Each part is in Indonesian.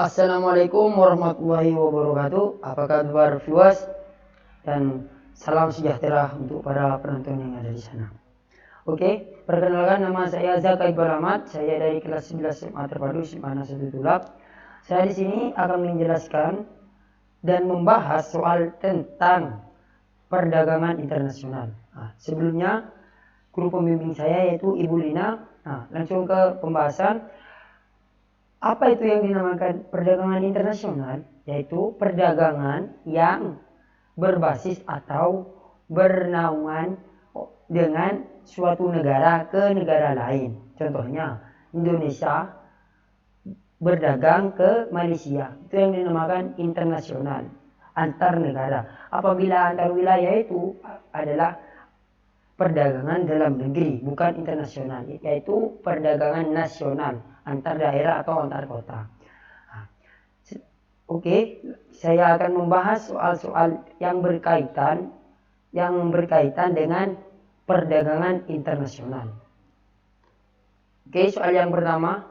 Assalamualaikum warahmatullahi wabarakatuh. Apa kabar viewers? Dan salam sejahtera untuk para penonton yang ada di sana. Oke, perkenalkan nama saya Zaka Iqbal Ahmad. Saya dari kelas 11 SMA Terpadu Simana 1 Tulap. Saya di sini akan menjelaskan dan membahas soal tentang perdagangan internasional. Sebelumnya, guru pembimbing saya yaitu Ibu Lina. Langsung ke pembahasan. Apa itu yang dinamakan perdagangan internasional? Yaitu perdagangan yang berbasis atau bernaungan dengan suatu negara ke negara lain. Contohnya, Indonesia berdagang ke Malaysia. Itu yang dinamakan internasional, antar negara. Apabila antar wilayah itu adalah perdagangan dalam negeri, bukan internasional, yaitu perdagangan nasional, antar daerah atau antar kota. Oke, saya akan membahas soal-soal yang berkaitan dengan perdagangan internasional. Oke, soal yang pertama,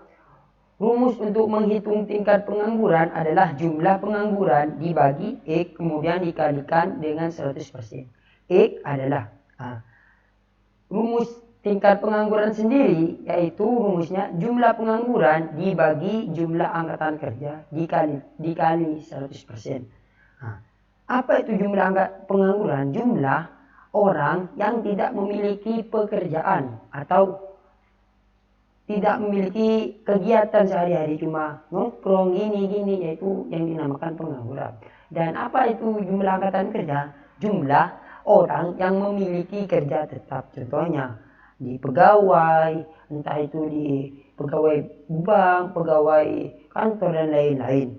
rumus untuk menghitung tingkat pengangguran adalah jumlah pengangguran dibagi X kemudian dikalikan dengan 100%. X adalah rumus tingkat pengangguran sendiri, yaitu rumusnya jumlah pengangguran dibagi jumlah angkatan kerja dikali 100%. Apa itu jumlah pengangguran? Jumlah orang yang tidak memiliki pekerjaan atau tidak memiliki kegiatan sehari-hari, cuma nongkrong gini, yaitu yang dinamakan pengangguran. Dan apa itu jumlah angkatan kerja? Jumlah orang yang memiliki kerja tetap, contohnya di pegawai, entah itu di pegawai bank, pegawai kantor dan lain-lain.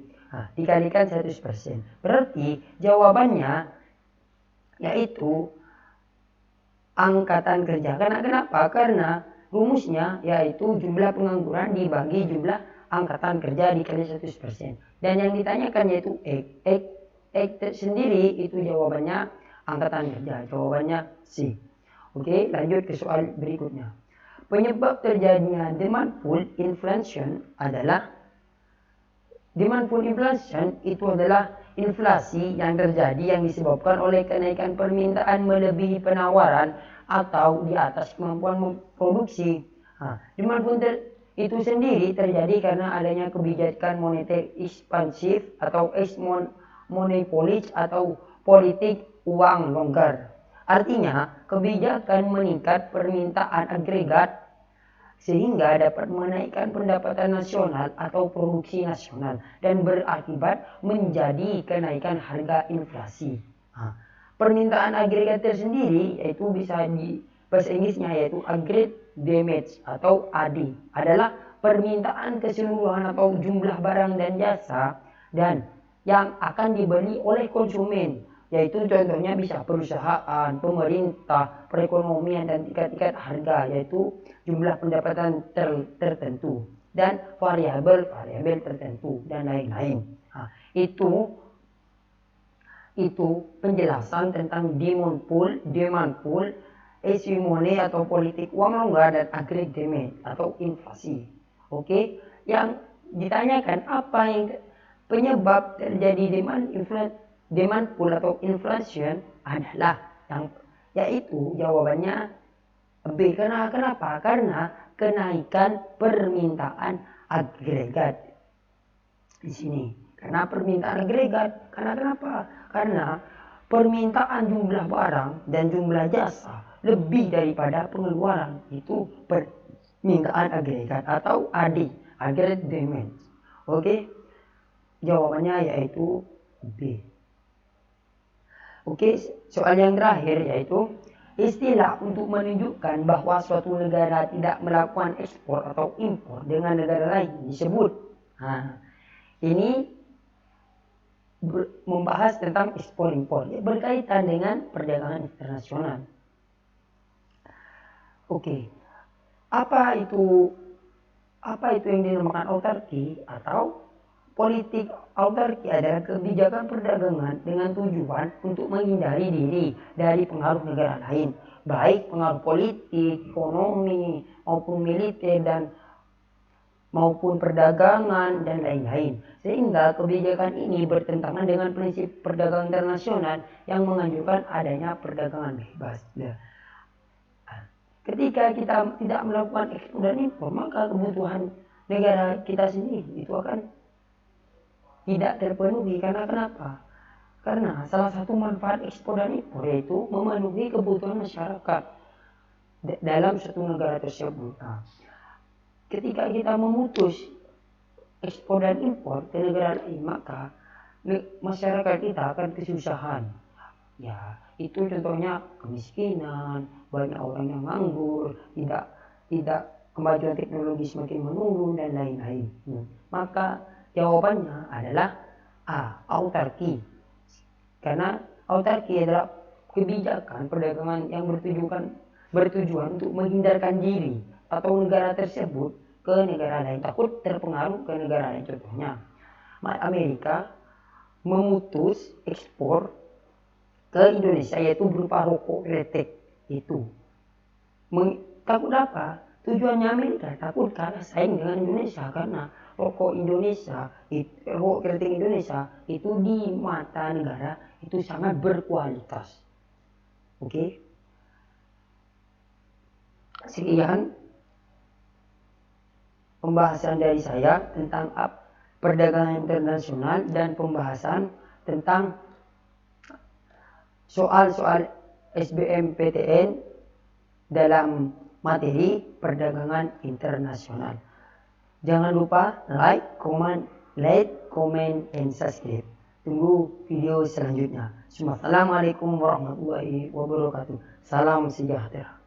Dikalikan 100%. Berarti jawabannya yaitu angkatan kerja. Kenapa? Karena rumusnya yaitu jumlah pengangguran dibagi jumlah angkatan kerja dikali 100%. Dan yang ditanyakan yaitu X sendiri itu jawabannya angkatan kerja. Jawabannya C. Oke, lanjut ke soal berikutnya. Penyebab terjadinya demand pull inflation itu adalah inflasi yang terjadi yang disebabkan oleh kenaikan permintaan melebihi penawaran atau di atas kemampuan memproduksi. Demand pull itu sendiri terjadi karena adanya kebijakan moneter ekspansif atau money policy atau politik uang longgar. Artinya, kebijakan meningkat permintaan agregat sehingga dapat menaikkan pendapatan nasional atau produksi nasional dan berakibat menjadi kenaikan harga inflasi. Permintaan agregat tersendiri yaitu bisa di bahasa Inggrisnya yaitu aggregate demand atau AD adalah permintaan keseluruhan atau jumlah barang dan jasa dan yang akan dibeli oleh konsumen, yaitu contohnya bisa perusahaan, pemerintah, perekonomian dan tingkat-tingkat harga, yaitu jumlah pendapatan tertentu dan variabel tertentu dan lain-lain. Itu penjelasan tentang demand pull, hegemoni atau politik uang longgar dan aggregate demand atau inflasi. Oke, yang ditanyakan apa yang penyebab terjadi demand pull atau inflation adalah yaitu jawabannya B. Kenapa? Karena kenaikan permintaan agregat di sini. Karena permintaan agregat. Kenapa? Karena permintaan jumlah barang dan jumlah jasa lebih daripada pengeluaran, itu permintaan agregat atau AD, aggregate demand. Oke, jawabannya yaitu B. Oke, soal yang terakhir yaitu istilah untuk menunjukkan bahwa suatu negara tidak melakukan ekspor atau impor dengan negara lain disebut. Ini membahas tentang ekspor impor, berkaitan dengan perdagangan internasional. Oke, apa itu yang dinamakan autarki atau politik? Autarki adalah kebijakan perdagangan dengan tujuan untuk menghindari diri dari pengaruh negara lain, baik pengaruh politik, ekonomi, maupun militer, dan maupun perdagangan dan lain-lain. Sehingga kebijakan ini bertentangan dengan prinsip perdagangan internasional yang menganjurkan adanya perdagangan bebas. Ketika kita tidak melakukan ekspor dan impor, maka kebutuhan negara kita sendiri itu akan tidak terpenuhi. Karena kenapa? Karena salah satu manfaat ekspor dan impor yaitu memenuhi kebutuhan masyarakat dalam suatu negara tersebut. Ketika kita memutus ekspor dan impor ke negara lain, maka masyarakat kita akan kesusahan. Ya, itu contohnya kemiskinan, banyak orang yang nganggur, tidak kemajuan teknologi semakin menurun dan lain-lain. Maka jawabannya adalah A. Autarki. Karena autarki adalah kebijakan perdagangan yang bertujuan untuk menghindarkan diri atau negara tersebut ke negara lain, takut terpengaruh ke negara lain. Contohnya Amerika memutus ekspor ke Indonesia yaitu berupa rokok kretek. Itu takut apa? Tujuannya Amerika takut kalah saing dengan Indonesia, karena rokok kretek Indonesia itu di mata negara itu sangat berkualitas. Oke. Sekian pembahasan dari saya tentang perdagangan internasional dan pembahasan tentang soal-soal SBMPTN dalam materi perdagangan internasional. Jangan lupa like, comment, and subscribe. Tunggu video selanjutnya. Assalamualaikum warahmatullahi wabarakatuh. Salam sejahtera.